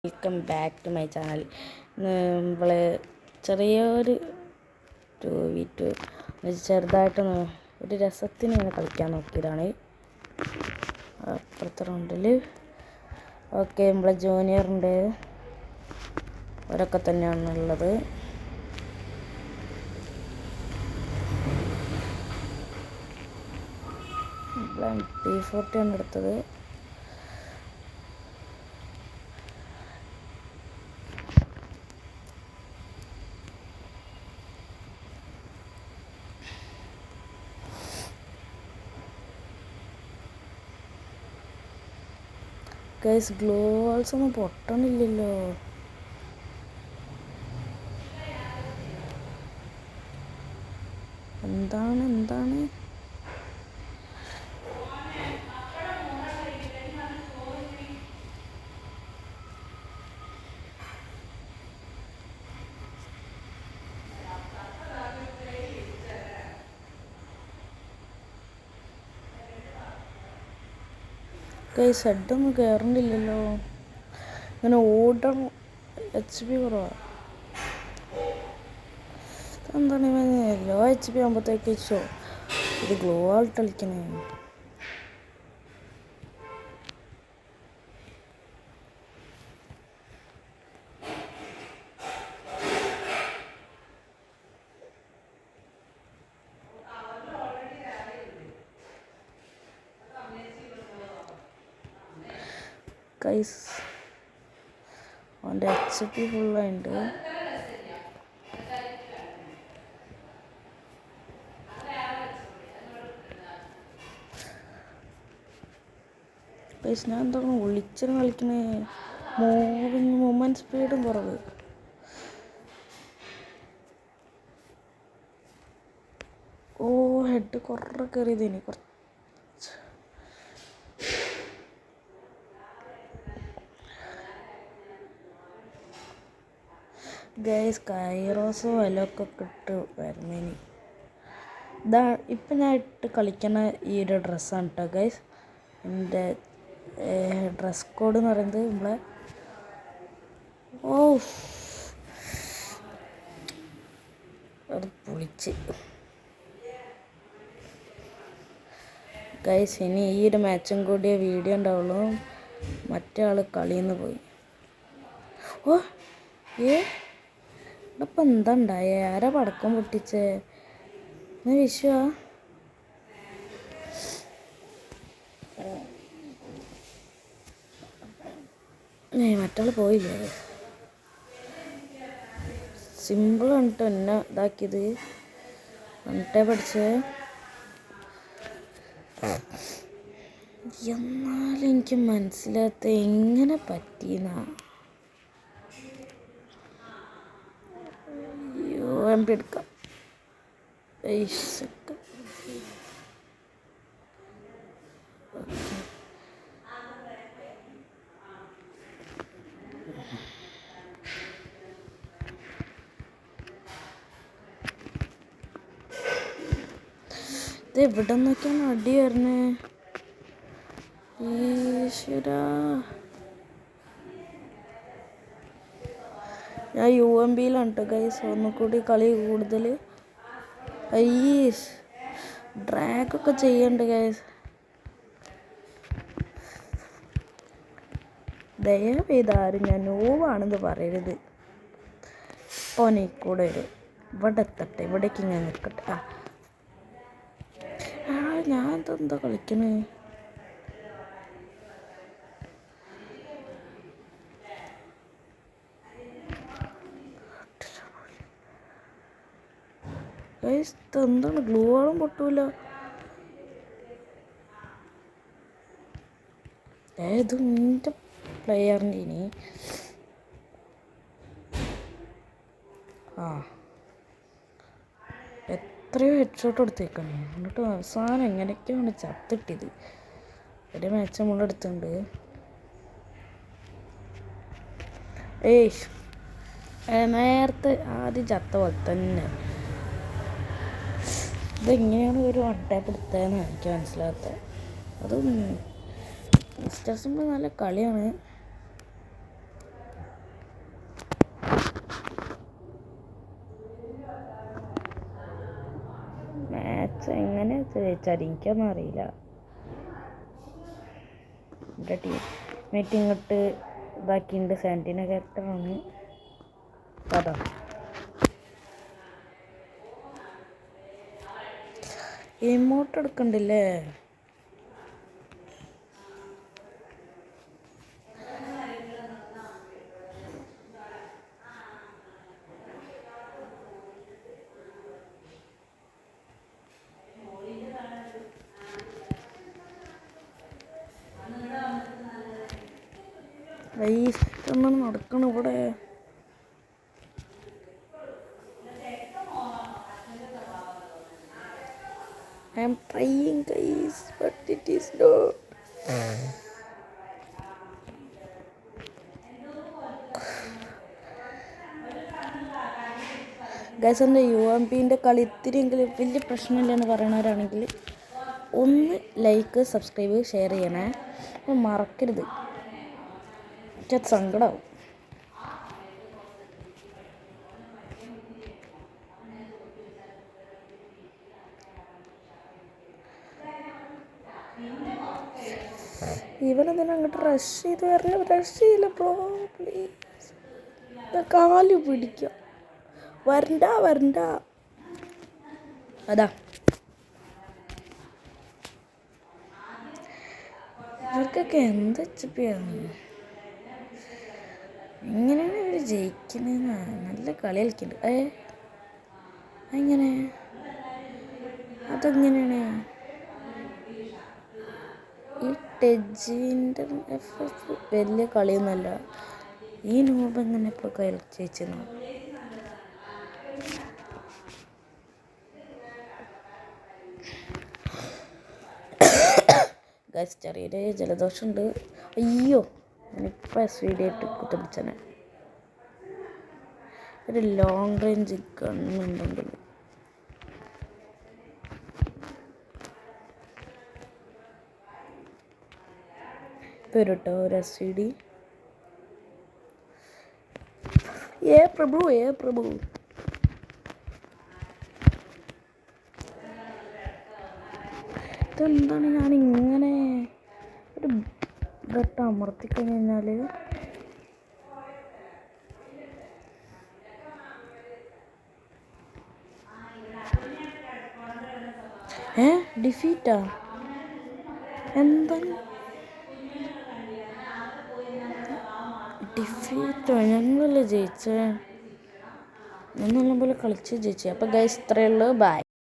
Welcome back to my channel. നമ്മൾ ചെറിയൊരു 2v2 ചെറുതായിട്ട് ഒരു രസത്തിന് ഇങ്ങനെ കളിക്കാൻ നോക്കിയതാണ്. അപ്പുറത്തെ റൗണ്ടിൽ ഓക്കെ നമ്മളെ ജൂനിയറുണ്ട്, അവരൊക്കെ തന്നെയാണുള്ളത്. T40 ആണ് എടുത്തത്. ഗൈസ്, ഗ്ലോ വാൾസ് ഒന്നും പൊട്ടണില്ലല്ലോ. എന്താണ് ഗൈസ്, ഹെഡൊന്നും കയറണില്ലല്ലോ. ഇങ്ങനെ ഓടണം. HP കുറവാണ്. എന്താണ് ലോ HP ആകുമ്പോഴത്തേക്ക് ഇത് ഗ്ലോ ആൾട്ട് കളിക്കണേ. ഗൈസ്, അവൻ്റെ HP ഫുള്ളായിട്ട്. ഗൈസ്, ഞാൻ എന്താണ് ഒളിച്ചിന് കളിക്കണേ. മൂവ്മെൻറ്റ് സ്പീഡും കുറവ്. ഹെഡ് കുറേ കയറിയതിന് കുറച്ച്. ഗൈസ്, കൈറോസ് വിലയൊക്കെ ഇട്ട് വരുന്നതിന് ഇപ്പം ഞാൻ ഇട്ട് കളിക്കുന്ന ഈ ഒരു ഡ്രസ്സാണ് കേട്ടോ ഗൈസ്. എൻ്റെ ഡ്രസ് കോഡ് എന്ന് പറയുന്നത് നമ്മളെ അത് പൊളിച്ച്. ഗൈസ്, ഇനി ഈ ഒരു മാച്ചും കൂടിയ വീഡിയോ ഉണ്ടാവുള്ളൂ. മറ്റേ ആൾ കളിയിൽ നിന്ന് പോയി. ഇപ്പം എന്താ ഉണ്ടായേ? ആരാ പടക്കം പൊട്ടിച്ചേ? വിഷുവാ? മറ്റാൾ പോയില്ലേ? സിമ്പിളാണ് കേട്ടോ എന്നെ ഇതാക്കിയത്. എന്നിട്ടേ പഠിച്ചേ. എന്നാലും എനിക്ക് മനസ്സിലാത്ത എങ്ങനെ പറ്റിയെന്നാ. MP എടുക്കാം. ഇത് എവിടെ നിന്നൊക്കെയാണ് അടി വരണേ? ഈശ്വരാ, ഞാൻ UMBയിലാണ് കേട്ടോ ഗൈസ്. ഒന്നുകൂടി കളി കൂടുതൽ. ഡ്രാഗൊക്കെ ചെയ്യണ്ട് ഗൈസ്. ദയവേതാരും ഞാൻ നോവാണെന്ന് പറയരുത്. ഓനെ കൂടെ വരും. ഇവിടെ എത്തട്ടെ, ഇവിടേക്ക് ഞാൻ നിൽക്കട്ടെ. ഞാൻ ഇതെന്താ കളിക്കണേ? എന്താണ് ഗ്ലൂ വാളും പൊട്ടൂല. ഇത് നിൻ്റെ പ്ലെയറിൻ്റെ ഇനി എത്രയോ ഹെഡ്ഷോട്ട് എടുത്തേക്കാണ്. എന്നിട്ട് അവസാനം എങ്ങനെയൊക്കെയാണ് ചത്തിട്ടത്. ഒരു മാച്ച് നമ്മളെടുത്തുണ്ട്. നേരത്തെ ആദ്യം ചത്ത പോലെ തന്നെ. ഇതെങ്ങനെയാണ് ഒരു വട്ടാപ്പ് എടുത്തതെന്ന് എനിക്ക് മനസ്സിലാകാത്തത്. അതും മിസ്റ്റർ സിംബ നല്ല കളിയാണ്. എങ്ങനെ ചോദിച്ചാൽ എനിക്കൊന്നും അറിയില്ല. എൻ്റെ ടീം മേറ്റ് ഇങ്ങോട്ട് ഇതാക്കിയിട്ടുണ്ട്. സാൻറ്റീന ക്യാരക്ടറാണ്. അതാ എമൗണ്ട് എടുക്കണ്ടില്ലേ? ഒന്നും നടക്കണം ഇവിടെ. I am trying guys, but it is not. Guys, എൻ്റെ UMPൻ്റെ കളി ഇത്തിരിയെങ്കിലും വലിയ പ്രശ്നമില്ലെന്ന് പറയണവരാണെങ്കിൽ ഒന്ന് ലൈക്ക്, സബ്സ്ക്രൈബ്, ഷെയർ ചെയ്യണേ. മറക്കരുത്. എനിക്ക് സങ്കടമാവും. ഇവനെന്തിനാ അങ്ങോട്ട് റഷ് ചെയ്ത് വരണം? റഷ് ചെയ്യില്ല ബ്രോ, പ്ലീസ്. കാല് പിടിക്കാം. വരണ്ട. അതാ ഇവർക്കൊക്കെ എന്ത് HP-യാണ്? എങ്ങനെയാണ് ഇവർ ജയിക്കണെന്ന്? നല്ല കളി കളിക്കുന്നുണ്ട്. അതെങ്ങനെയാണ് ഈ ടെജിൻ്റെ FF വലിയ കളിയൊന്നുമല്ല. ഈ നൂബ് എങ്ങനെ ഇപ്പോൾ ജയിച്ചെന്നാ? ഗൈസ്, ചെറിയൊരു ജലദോഷമുണ്ട്. അയ്യോ, ഞാനിപ്പോൾ SVD ആയിട്ട് കുത്തിപ്പിടിച്ചനെ. ഒരു ലോങ് റേഞ്ച് ഗണ്ണുണ്ടെങ്കിൽ ഇപ്പോൾ കേട്ടോ ഒരു SVD. പ്രഭു ഇതെന്താണ്? ഞാനിങ്ങനെ ഒരു ഘട്ടം അമർത്തിക്കഴിഞ്ഞാൽ ഡിഫീറ്റാ? എന്താണ് ഡിഫീറ്റോ? ഞങ്ങളല്ലേ ജയിച്ചേ? ഞാൻ നല്ലപോലെ കളിച്ച് ജയിച്ചേ. അപ്പോൾ ഗൈസ്, ഇത്രയേ ഉള്ളൂ. ബൈ.